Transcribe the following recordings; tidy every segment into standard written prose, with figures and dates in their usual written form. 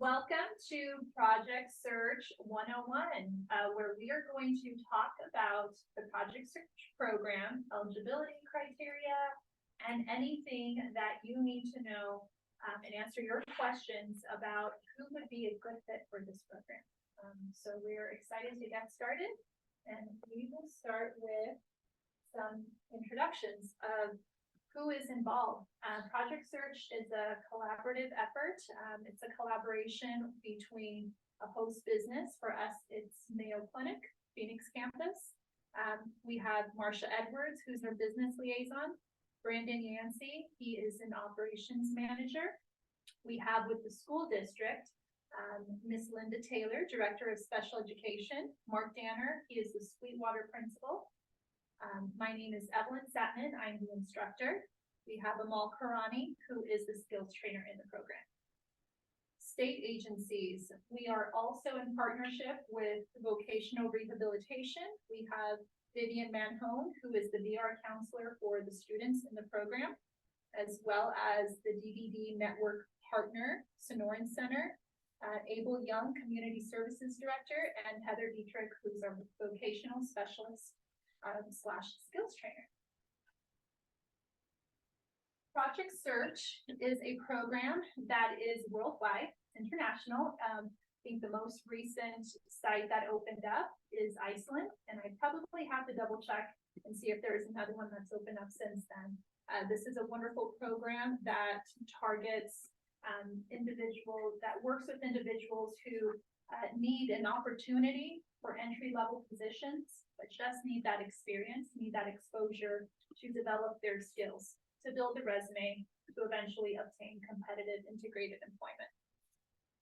Welcome to Project Search 101, where we are going to talk about the Project Search program, eligibility criteria, and anything that you need to know and answer your questions about who would be a good fit for this program. So we're excited to get started, and we will start with some introductions of who is involved. Project Search is a collaborative effort. It's a collaboration between a host business. For us, it's Mayo Clinic, Phoenix campus. We have Marsha Edwards, who's our business liaison. Brandon Yancey, he is an operations manager. We have with the school district, Miss Linda Taylor, Director of Special Education. Mark Danner, he is the Sweetwater principal. My name is Evelyn Satman. I'm the instructor. We have Amal Karani, who is the skills trainer in the program. State agencies. We are also in partnership with vocational rehabilitation. We have Vivian Manhone, who is the VR counselor for the students in the program, as well as the DDD network partner, Sonoran Center, Abel Young, Community Services Director, and Heather Dietrich, who's our vocational specialist / skills trainer. Project Search is a program that is worldwide, international. I think the most recent site that opened up is Iceland, and I probably have to double check and see if there is another one that's opened up since then. This is a wonderful program that targets individuals, that works with individuals who need an opportunity for entry-level positions, but just need that experience, need that exposure to develop their skills, to build a resume, to eventually obtain competitive integrated employment.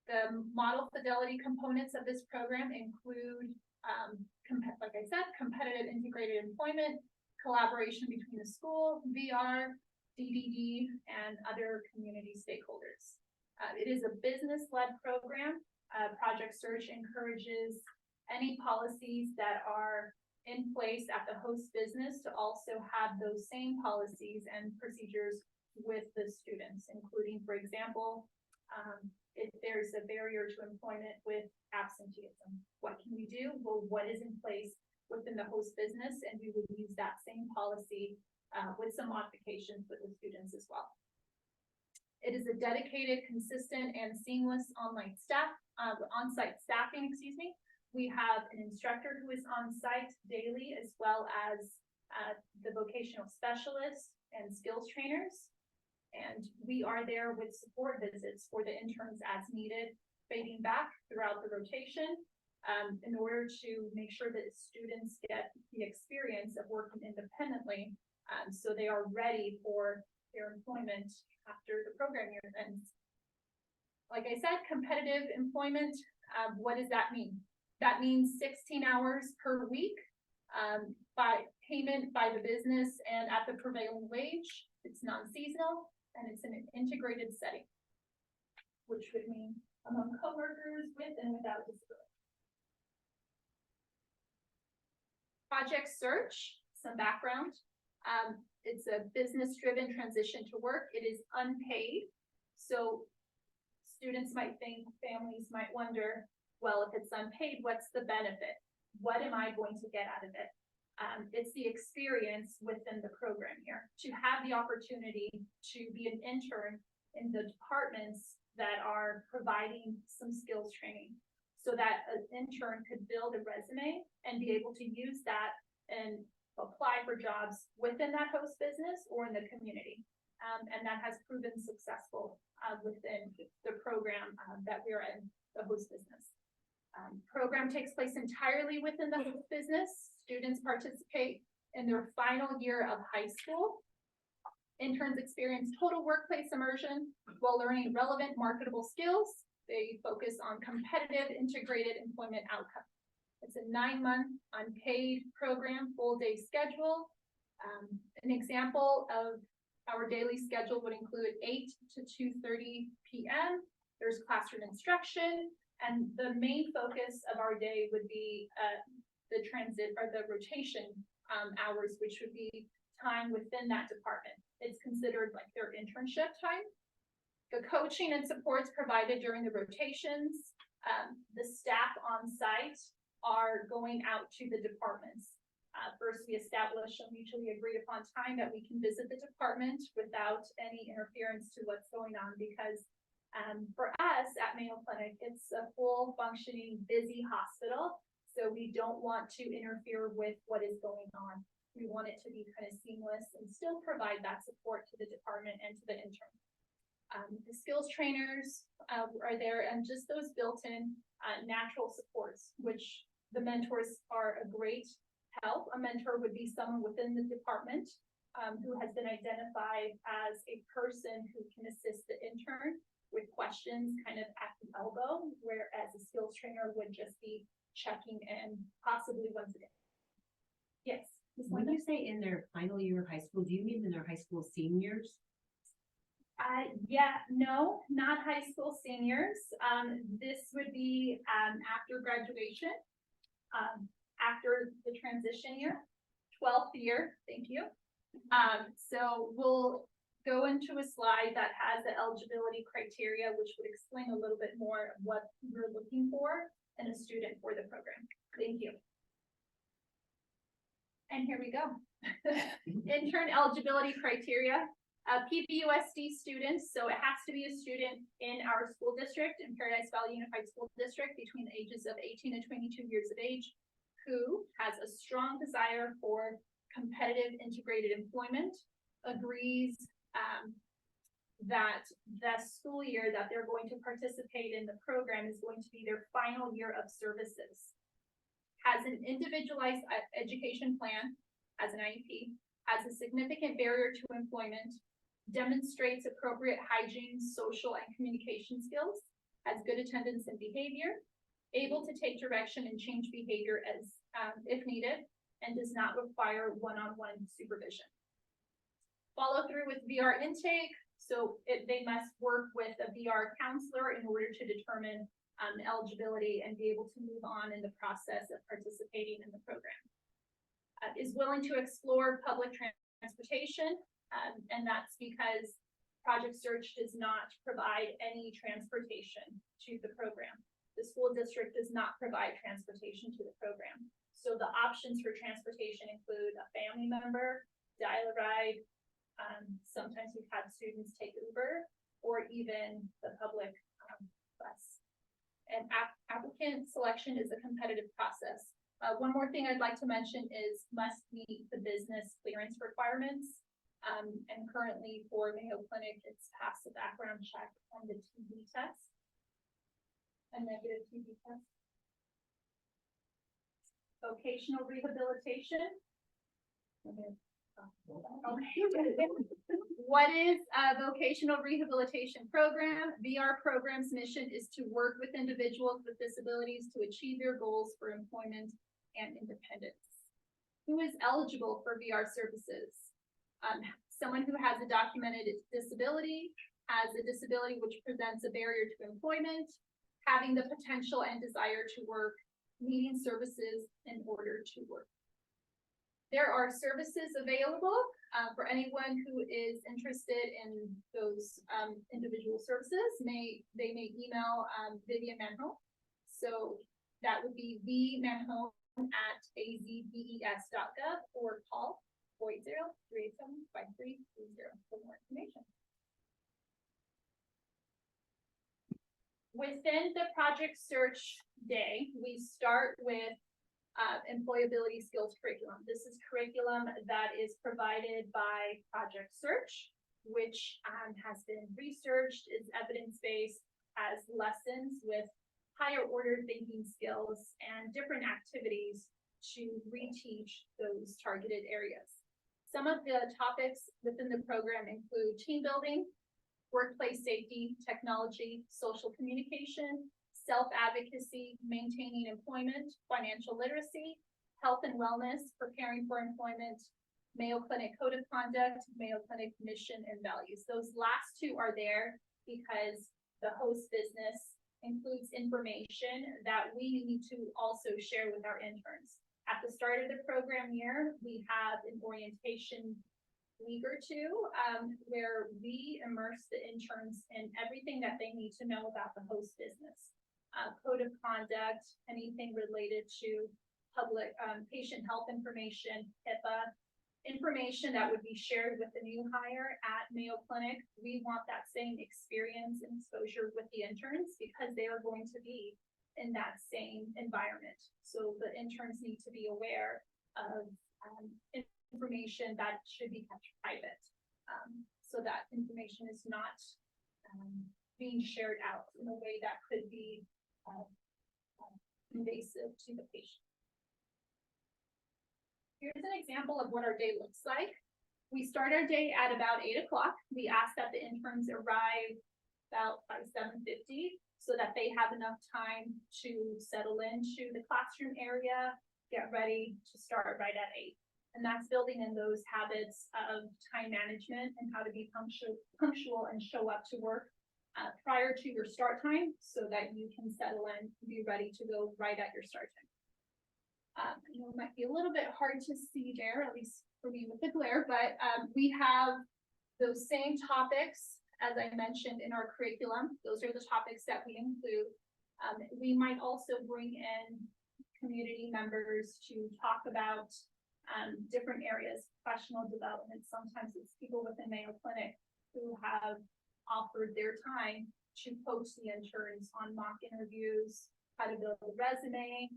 The model fidelity components of this program include, like I said, competitive integrated employment, collaboration between the school, VR, DDD, and other community stakeholders. It is a business-led program. Project Search encourages any policies that are in place at the host business to also have those same policies and procedures with the students, including, for example, if there's a barrier to employment with absenteeism, what can we do? Well, what is in place within the host business? And we would use that same policy with some modifications with the students as well. It is a dedicated, consistent, and seamless on-site staffing, excuse me. We have an instructor who is on site daily, as well as the vocational specialists and skills trainers. And we are there with support visits for the interns as needed, fading back throughout the rotation in order to make sure that students get the experience of working independently so they are ready for their employment after the program year ends. Like I said, competitive employment, what does that mean? That means 16 hours per week by payment by the business and at the prevailing wage. It's non-seasonal and it's in an integrated setting, which would mean among coworkers with and without disability. Project Search, some background. It's a business-driven transition to work. It is unpaid. So students might think, families might wonder, well, if it's unpaid, what's the benefit? What am I going to get out of it? It's the experience within the program here, to have the opportunity to be an intern in the departments that are providing some skills training so that an intern could build a resume and be able to use that and apply for jobs within that host business or in the community. And that has proven successful within the program that we're in, the host business. Program takes place entirely within the host business. Students participate in their final year of high school. Interns experience total workplace immersion while learning relevant marketable skills. They focus on competitive integrated employment outcomes. It's a 9-month unpaid program, full day schedule. An example of our daily schedule would include 8 to 2:30 p.m. There's classroom instruction, and the main focus of our day would be the rotation hours, which would be time within that department. It's considered like their internship time. The coaching and supports provided during the rotations. The staff on site are going out to the departments. First, we establish a mutually agreed upon time that we can visit the department without any interference to what's going on, because for us at Mayo Clinic, it's a full functioning, busy hospital. So we don't want to interfere with what is going on. We want it to be kind of seamless and still provide that support to the department and to the intern. The skills trainers are there, and just those built-in natural supports, which the mentors are a great help. A mentor would be someone within the department who has been identified as a person who can assist the intern with questions kind of at the elbow, whereas a skills trainer would just be checking in possibly once a day. Yes. When you say in their final year of high school, do you mean in their high school seniors? Yeah, no, not high school seniors. This would be after graduation, after the transition year, 12th year, thank you. So we'll go into a slide that has the eligibility criteria, which would explain a little bit more of what we're looking for in a student for the program. Thank you. And here we go. Intern eligibility criteria. PVUSD students, so it has to be a student in our school district, in Paradise Valley Unified School District, between the ages of 18 and 22 years of age, who has a strong desire for competitive integrated employment, agrees that the school year that they're going to participate in the program is going to be their final year of services, has an individualized education plan, as an IEP, has a significant barrier to employment, demonstrates appropriate hygiene, social, and communication skills, has good attendance and behavior, able to take direction and change behavior as if needed, and does not require one-on-one supervision. Follow through with VR intake. So they must work with a VR counselor in order to determine eligibility and be able to move on in the process of participating in the program. Is willing to explore public transportation, and that's because Project Search does not provide any transportation to the program. The school district does not provide transportation to the program. So the options for transportation include a family member, dial-a-ride, sometimes we've had students take Uber, or even the public bus. And applicant selection is a competitive process. One more thing I'd like to mention is must meet the business clearance requirements. And currently for Mayo Clinic, it's passed the background check and the TB test, a negative TB test. Vocational rehabilitation. Okay. What is a vocational rehabilitation program? VR program's mission is to work with individuals with disabilities to achieve their goals for employment and independence. Who is eligible for VR services? Someone who has a documented disability, has a disability which presents a barrier to employment, having the potential and desire to work, needing services in order to work. There are services available for anyone who is interested in those individual services. They may email Vivian Manhome. So that would be vmanhome@azbes.gov or call 480-387-5330 for more information. Within the Project Search day, we start with employability skills curriculum. This is curriculum that is provided by Project Search, which has been researched, is evidence-based, has lessons with higher order thinking skills and different activities to reteach those targeted areas. Some of the topics within the program include team building, workplace safety, technology, social communication, self-advocacy, maintaining employment, financial literacy, health and wellness, preparing for employment, Mayo Clinic Code of Conduct, Mayo Clinic Mission and Values. Those last two are there because the host business includes information that we need to also share with our interns. At the start of the program year, we have an orientation week or two, where we immerse the interns in everything that they need to know about the host business. Code of conduct, anything related to public, patient health information, HIPAA, information that would be shared with the new hire at Mayo Clinic. We want that same experience and exposure with the interns because they are going to be in that same environment. So the interns need to be aware of information that should be kept private, so that information is not being shared out in a way that could be invasive to the patient. Here's an example of what our day looks like. We start our day at about 8 o'clock. We ask that the interns arrive about by 7:50 so that they have enough time to settle into the classroom area, get ready to start right at 8. And that's building in those habits of time management and how to be punctual and show up to work prior to your start time so that you can settle in and be ready to go right at your start time. You know, it might be a little bit hard to see there, at least for me with the glare, but we have those same topics, as I mentioned, in our curriculum. Those are the topics that we include. We might also bring in community members to talk about different areas, professional development. Sometimes it's people within Mayo Clinic who have offered their time to coach the interns on mock interviews, how to build a resume,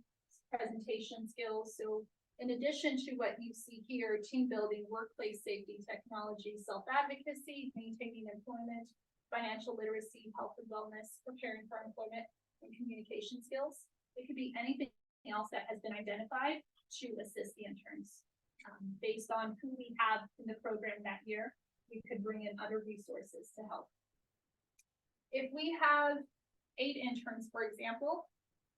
presentation skills. So in addition to what you see here, team building, workplace safety, technology, self-advocacy, maintaining employment, financial literacy, health and wellness, preparing for employment, and communication skills. It could be anything else that has been identified to assist the interns. Based on who we have in the program that year, we could bring in other resources to help. If we have 8 interns, for example,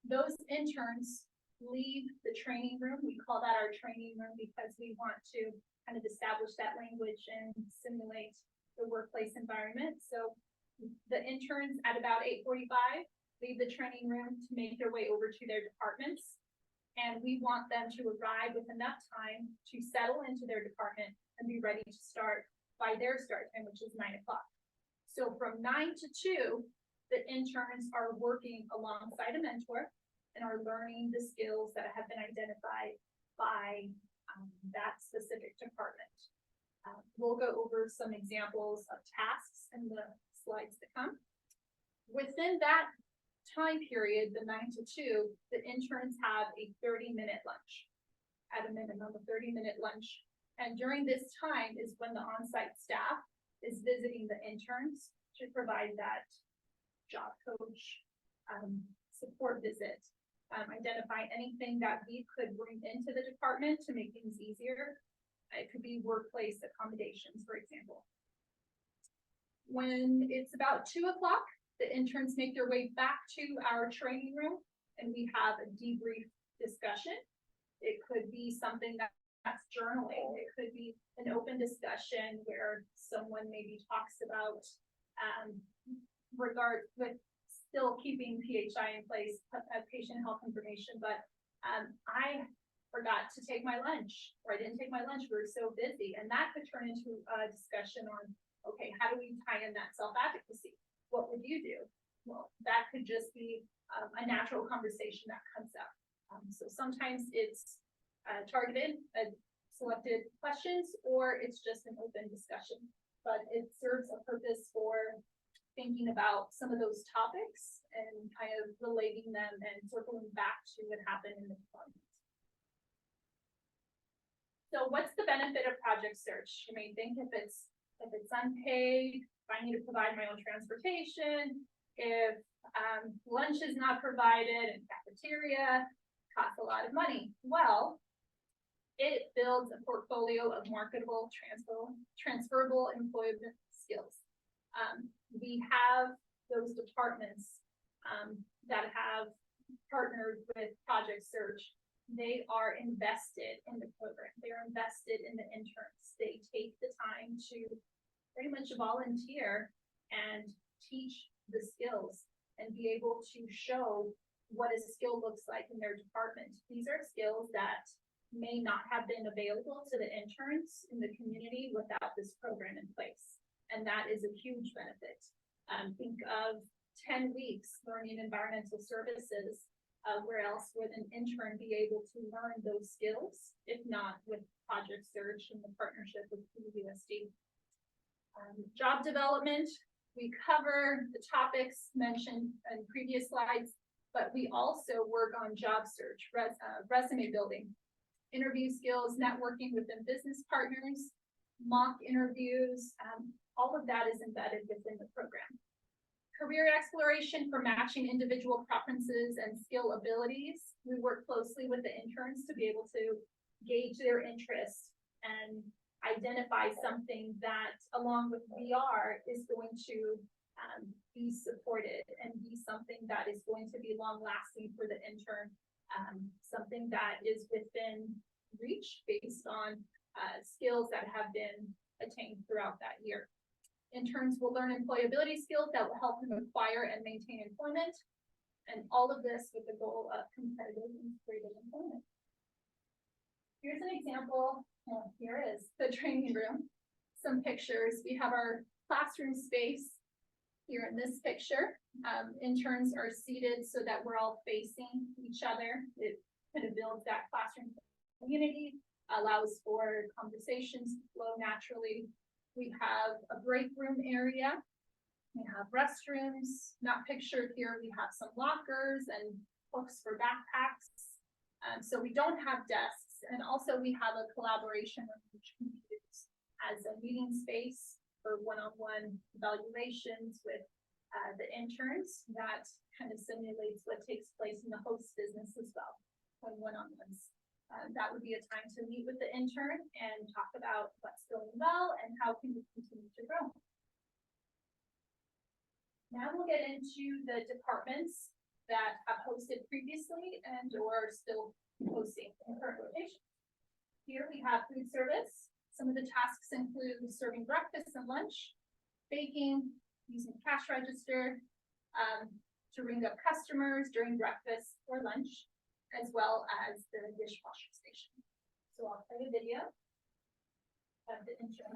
those interns leave the training room. We call that our training room because we want to kind of establish that language and simulate the workplace environment. So the interns at about 8:45 leave the training room to make their way over to their departments. And we want them to arrive with enough time to settle into their department and be ready to start by their start time, which is 9 o'clock. So from 9 to 2, the interns are working alongside a mentor and are learning the skills that have been identified by that specific department. We'll go over some examples of tasks in the slides to come. Within that time period, the 9 to 2, the interns have a 30-minute lunch, at a minimum, a 30-minute lunch. And during this time is when the on-site staff is visiting the interns to provide that job coach support visit. Identify anything that we could bring into the department to make things easier. It could be workplace accommodations, for example. When it's about 2 o'clock, the interns make their way back to our training room and we have a debrief discussion. It could be something that's journaling. It could be an open discussion where someone maybe talks about with still keeping PHI in place, patient health information, but I forgot to take my lunch, or I didn't take my lunch, we were so busy. And that could turn into a discussion on, okay, how do we tie in that self-advocacy? What would you do? Well, that could just be a natural conversation that comes up. So sometimes it's targeted, selected questions, or it's just an open discussion, but it serves a purpose for thinking about some of those topics and kind of relating them and circling back to what happened in the department. So what's the benefit of Project Search? You may think if it's unpaid, if I need to provide my own transportation, if lunch is not provided and cafeteria costs a lot of money. Well, it builds a portfolio of marketable, transferable employment skills. We have those departments that have partnered with Project Search. They are invested in the program. They're invested in the interns. They take the time to pretty much volunteer and teach the skills and be able to show what a skill looks like in their department. These are skills that may not have been available to the interns in the community without this program in place. And that is a huge benefit. Think of 10 weeks learning environmental services. Where else would an intern be able to learn those skills, if not with Project Search and the partnership with PVSD? Job development, we cover the topics mentioned in previous slides, but we also work on job search, resume building, interview skills, networking within business partners, mock interviews. All of that is embedded within the program. Career exploration for matching individual preferences and skill abilities. We work closely with the interns to be able to gauge their interest and identify something that, along with VR, is going to be supported and be something that is going to be long lasting for the intern, something that is within reach based on skills that have been attained throughout that year. Interns will learn employability skills that will help them acquire and maintain employment, and all of this with the goal of competitive integrated employment. Here's an example. Well, here is the training room. Some pictures. We have our classroom space here in this picture. Interns are seated so that we're all facing each other. It kind of builds that classroom community, allows for conversations to flow naturally. We have a break room area. We have restrooms, not pictured here. We have some lockers and hooks for backpacks. So we don't have desks. And also we have a collaboration room which can be used as a meeting space for one-on-one evaluations with the interns. That kind of simulates what takes place in the host business as well, when one-on-ones. That would be a time to meet with the intern and talk about what's going well and how can we continue to grow. Now we'll get into the departments that have hosted previously and or still hosting in current rotation. Here we have food service. Some of the tasks include serving breakfast and lunch, baking, using cash register, to ring up customers during breakfast or lunch, as well as the dishwasher station. So I'll play a video of the intro.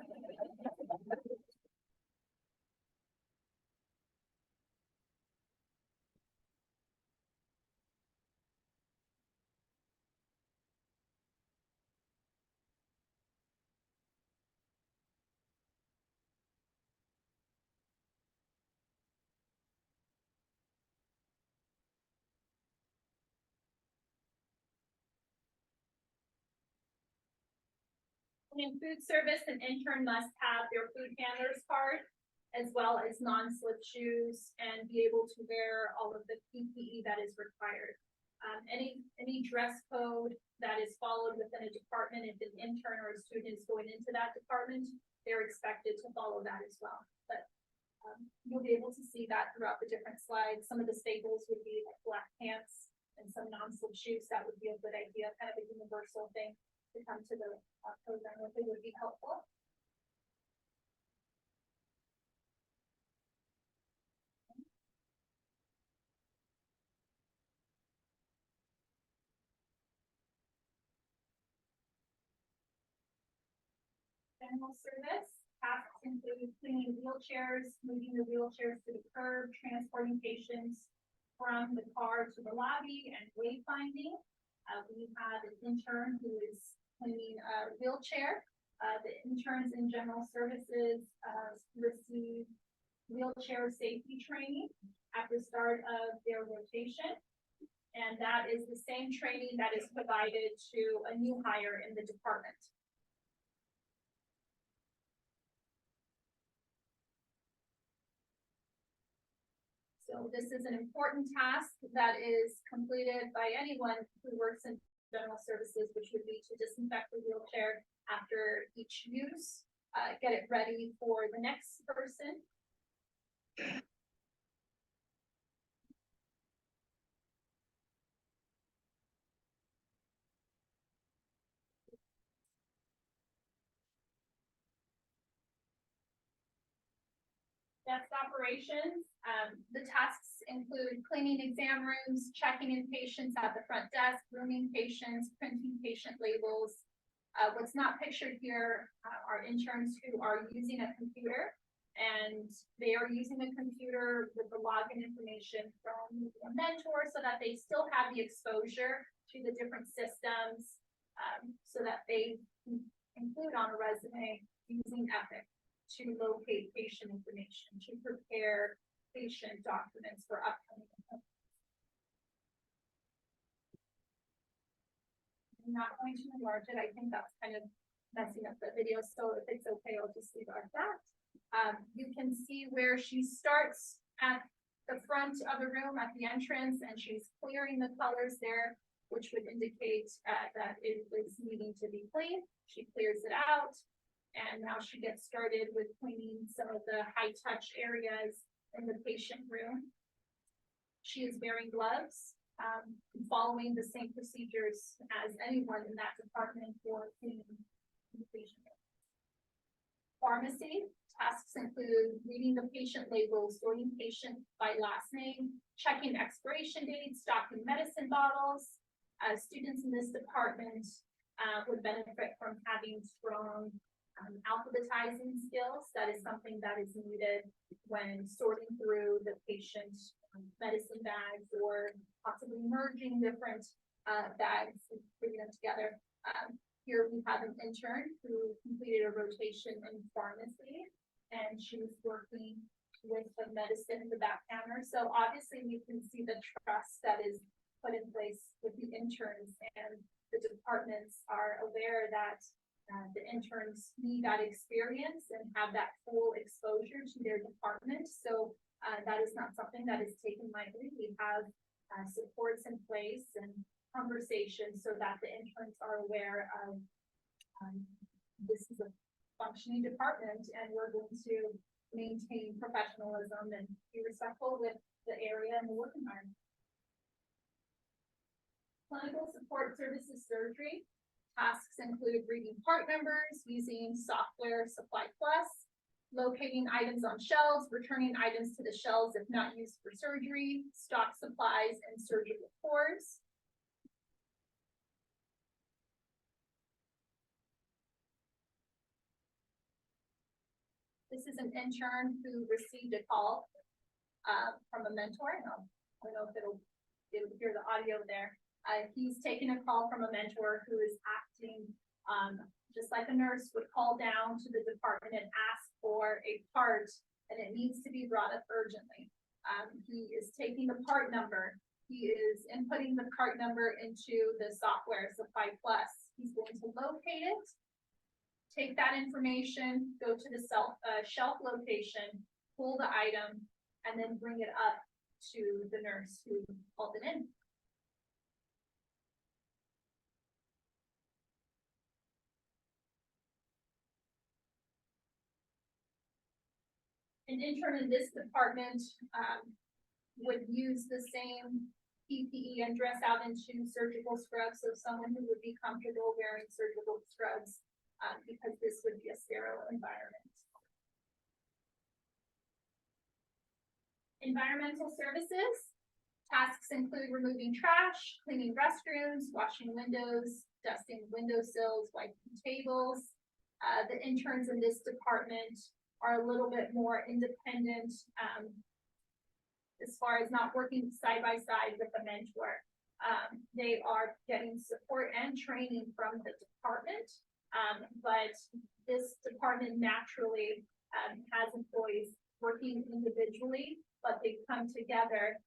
In food service, an intern must have their food handler's card, as well as non-slip shoes, and be able to wear all of the PPE that is required. Any dress code that is followed within a department, if an intern or a student is going into that department, they're expected to follow that as well. But you'll be able to see that throughout the different slides. Some of the staples would be like black pants and some non-slip shoes. That would be a good idea, kind of a universal thing to come to the program with. It would be helpful. General service tasks include cleaning wheelchairs, moving the wheelchairs to the curb, transporting patients from the car to the lobby, and wayfinding. We have an intern who is cleaning a wheelchair. The interns in general services receive wheelchair safety training at the start of their rotation. And that is the same training that is provided to a new hire in the department. So this is an important task that is completed by anyone who works in general services, which would be to disinfect the wheelchair after each use, get it ready for the next person. Desk operations, the tasks include cleaning exam rooms, checking in patients at the front desk, rooming patients, printing patient labels. What's not pictured here are interns who are using a computer, and they are using a computer with the login information from a mentor so that they still have the exposure to the different systems, so that they can include on a resume using Epic to locate patient information, to prepare patient documents for upcoming appointments. I'm not going to enlarge it. I think that's kind of messing up the video, so if it's okay, I'll just leave it like that. You can see where she starts at the front of the room at the entrance, and she's clearing the colors there, which would indicate that it was needing to be cleaned. She clears it out, and now she gets started with cleaning some of the high-touch areas in the patient room. She is wearing gloves, following the same procedures as anyone in that department for cleaning the patient room. Pharmacy tasks include reading the patient labels, sorting patient by last name, checking expiration dates, stocking medicine bottles. Students in this department would benefit from having strong alphabetizing skills. That is something that is needed when sorting through the patient's medicine bags, or possibly merging different bags and putting them together. Here we have an intern who completed a rotation in pharmacy, and she was working with the medicine in the back counter. So obviously you can see the trust that is put in place with the interns, and the departments are aware that the interns need that experience and have that full exposure to their department. So that is not something that is taken lightly. We have supports in place and conversations so that the interns are aware of this is a functioning department, and we're going to maintain professionalism and be respectful with the area and the work environment. Clinical support services surgery. Tasks include reading part numbers, using software Supply Plus, locating items on shelves, returning items to the shelves if not used for surgery, stock supplies, and surgical cores. This is an intern who received a call from a mentor. I don't know if it'll hear the audio there. He's taken a call from a mentor who is acting just like a nurse would call down to the department and ask for a part, and it needs to be brought up urgently. He is taking the part number. He is inputting the part number into the software Supply Plus. He's going to locate it, take that information, go to the shelf location, pull the item, and then bring it up to the nurse who called it in. An intern in this department would use the same PPE and dress out into surgical scrubs, so someone who would be comfortable wearing surgical scrubs, because this would be a sterile environment. Environmental services. Tasks include removing trash, cleaning restrooms, washing windows, dusting windowsills, wiping tables. The interns in this department are a little bit more independent as far as not working side by side with a mentor. They are getting support and training from the department, but this department naturally has employees working individually, but they come together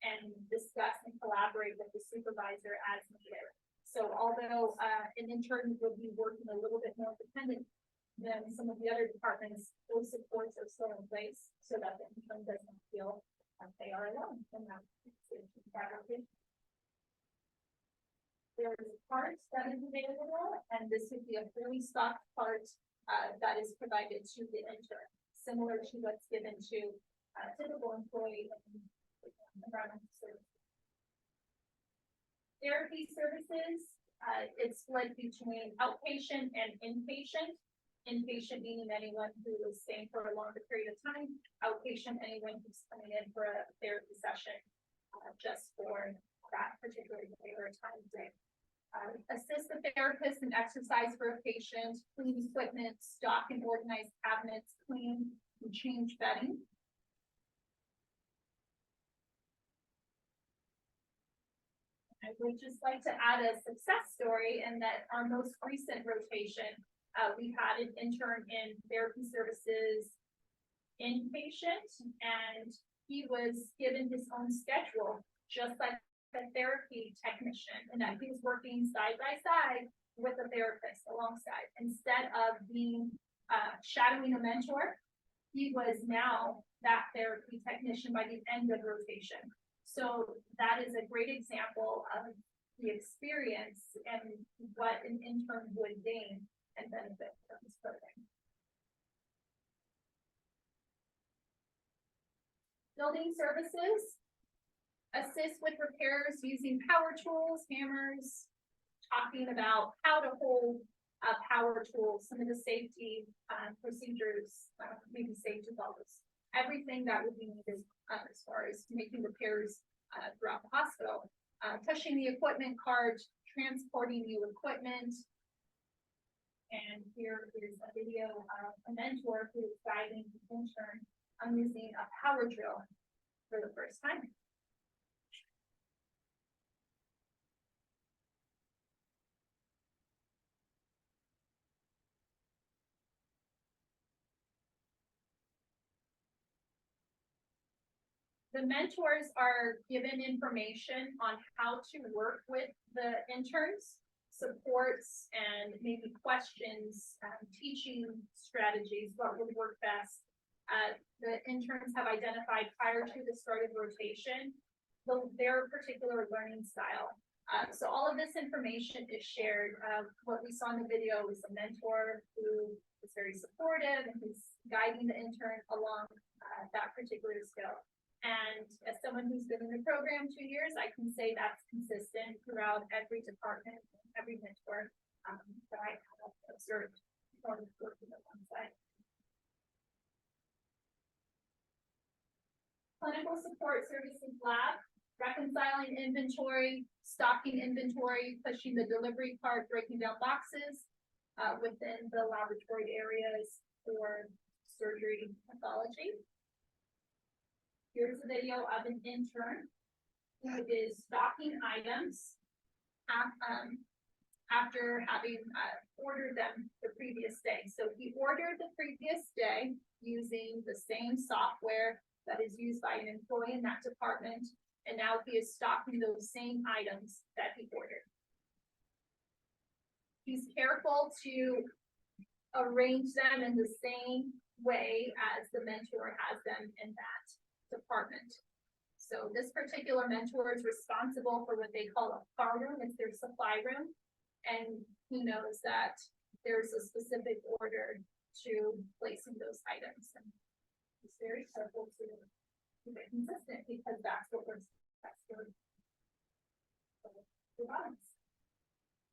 and discuss and collaborate with the supervisor as needed. So although an intern would be working a little bit more independent than some of the other departments, those supports are still in place so that the intern doesn't feel like they are alone in that situation. There is a part that is available, and this would be a fully stocked part that is provided to the intern, similar to what's given to a typical employee in environmental services. Therapy services, it's split between outpatient and inpatient. Inpatient meaning anyone who is staying for a longer period of time. Outpatient, anyone who's coming in for a therapy session, just for that particular day or time frame. Assist the therapist in exercise for a patient, clean equipment, stock and organize cabinets, clean and change bedding. I would just like to add a success story in that our most recent rotation, we had an intern in therapy services inpatient, and he was given his own schedule, just like a therapy technician, and that he was working side by side with a therapist alongside. Instead of being shadowing a mentor, he was now that therapy technician by the end of rotation. So that is a great example of the experience and what an intern would gain and benefit from this program. Building services. Assist with repairs using power tools, hammers, talking about how to hold power tools, some of the safety procedures, maybe safety levels, everything that would be needed as far as making repairs throughout the hospital. Pushing the equipment cart, transporting new equipment. And here is a video of a mentor who is guiding the intern on using a power drill for the first time. The mentors are given information on how to work with the interns, supports, and maybe questions, teaching strategies, what would work best. The interns have identified prior to the start of rotation, their particular learning style. So all of this information is shared. What we saw in the video was a mentor who is very supportive and who's guiding the intern along that particular skill. And as someone who's been in the program 2 years, I can say that's consistent throughout every department, every mentor that I have observed on working at one side. Clinical support services lab, reconciling inventory, stocking inventory, pushing the delivery cart, breaking down boxes within the laboratory areas for surgery pathology. Here's a video of an intern who is stocking items after having ordered them the previous day. So he ordered the previous day using the same software that is used by an employee in that department, and now he is stocking those same items that he ordered. He's careful to arrange them in the same way as the mentor has them in that department. So this particular mentor is responsible for what they call a FAR room, it's their supply room, and he knows that there's a specific order to placing those items. And it's very careful to keep it consistent because that's what we're expecting.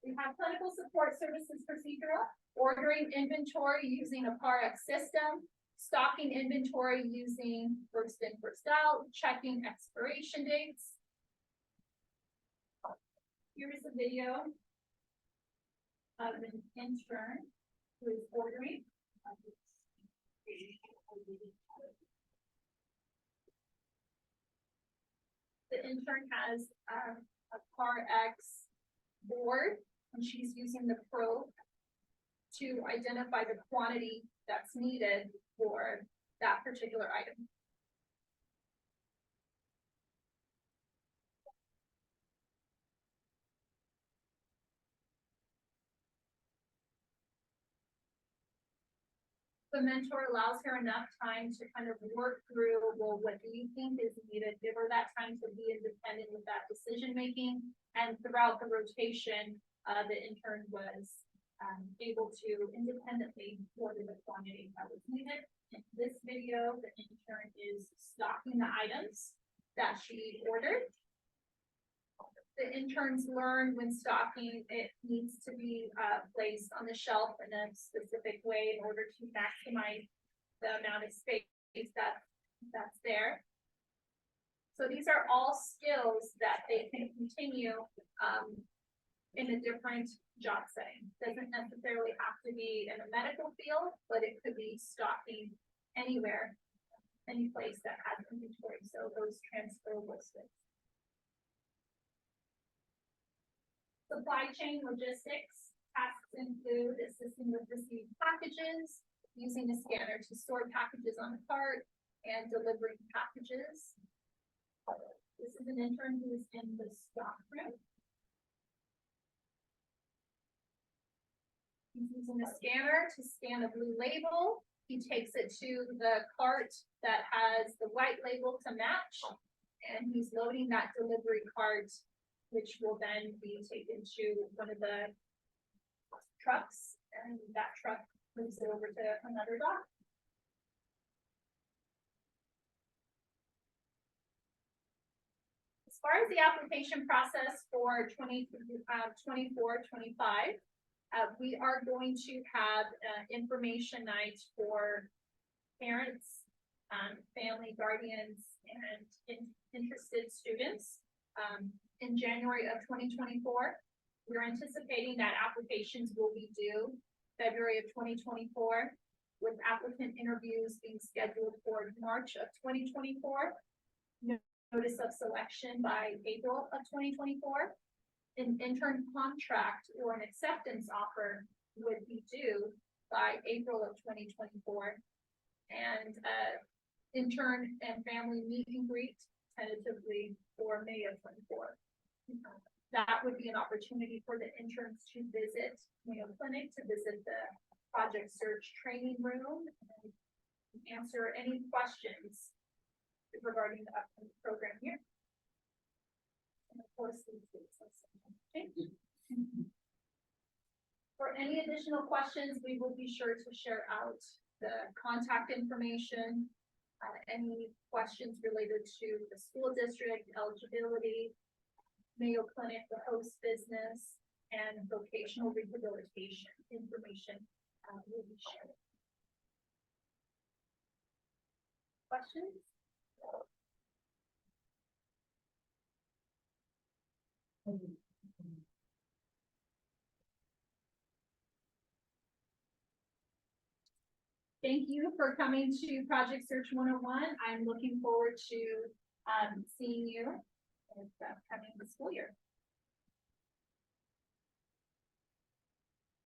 We have clinical support services procedural, ordering inventory using a PARX system, stocking inventory using first in, first out, checking expiration dates. Here's a video of an intern who is ordering. The intern has a PARX board, and she's using the probe to identify the quantity that's needed for that particular item. The mentor allows her enough time to kind of work through, well, what do you think is needed? Give her that time to be independent with that decision making. And throughout the rotation, the intern was able to independently order the quantity that was needed. In this video, the intern is stocking the items that she ordered. the interns learn when stocking, it needs to be placed on the shelf in a specific way in order to maximize the amount of space that's there. So these are all skills that they can continue in a different job setting. Doesn't necessarily have to be in a medical field, but it could be stocking anywhere, any place that has inventory. So those transferable skills. Supply chain logistics tasks include assisting with received packages, using a scanner to sort packages on the cart, and delivering packages. This is an intern who is in the stock room. He's using a scanner to scan a blue label. He takes it to the cart that has the white label to match, and he's loading that delivery cart, which will then be taken to one of the trucks, and that truck moves it over to another dock. As far as the application process for 24-25, we are going to have information night for parents, family, guardians, and interested students. In January of 2024, we're anticipating that applications will be due February of 2024, with applicant interviews being scheduled for March of 2024. Notice of selection by April of 2024. An intern contract or an acceptance offer would be due by April of 2024. And intern and family meet and greet tentatively for May of 24. That would be an opportunity for the interns to visit Mayo Clinic, to visit the Project Search training room, and answer any questions regarding the upcoming program here. And of course, for any additional questions, we will be sure to share out the contact information, any questions related to the school district, eligibility, Mayo Clinic, the host business, and vocational rehabilitation information will be shared. Questions? Thank you for coming to Project Search 101. I'm looking forward to seeing you in the upcoming school year.